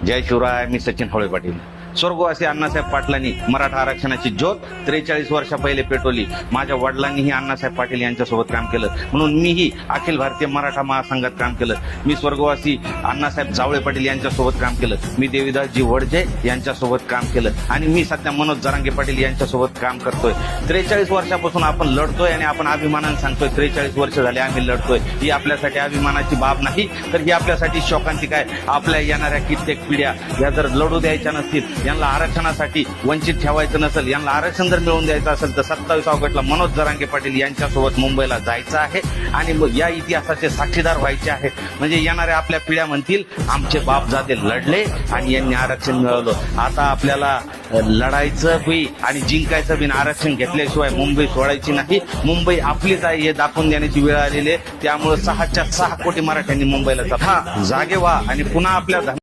जय शिवराय. मी सचिन हवळे पाटील. स्वर्गवासी अण्णासाहेब पाटलांनी मराठा आरक्षणाची ज्योत 43 वर्षा पहिले पेटवली. माझ्या वडिलांनीही अण्णासाहेब पाटील यांच्यासोबत काम केलं, म्हणून मीही अखिल भारतीय मराठा महासंघात काम केलं. मी स्वर्गवासी अण्णासाहेब जावळे पाटील यांच्यासोबत काम केलं. मी देवीदासजी वडजे यांच्यासोबत काम केलं आणि मी सध्या मनोज जरांगे पाटील यांच्यासोबत काम करतोय. 43 वर्षापासून आपण लढतोय आणि आपण अभिमानाने सांगतोय 43 वर्ष झाले आम्ही लढतोय. ही आपल्यासाठी अभिमानाची बाब नाही, तर ही आपल्यासाठी शोकांतिक आहे. आपल्या येणाऱ्या कित्येक पिढ्या या जर लढू द्यायच्या नसतील, यांना आरक्षणासाठी वंचित ठेवायचं नसेल, यांना आरक्षण जर मिळवून द्यायचं असेल तर 27 ऑगस्टला मनोज जरांगे पाटील यांच्यासोबत मुंबईला जायचं आहे आणि मग या इतिहासाचे साक्षीदार व्हायचे आहे. म्हणजे येणाऱ्या आपल्या पिढ्या म्हणतील आमचे बापजाते लढले आणि यांनी आरक्षण मिळवलं. आता आपल्याला लढायचं बी आणि जिंकायचं बी, आरक्षण घेतल्याशिवाय मुंबई सोडायची नाही. मुंबई आपलीच आहे हे दाखवून देण्याची वेळ आलेली आहे. त्यामुळे 6च्या 6 कोटी मराठ्यांनी मुंबईला जागे व्हा आणि पुन्हा आपल्या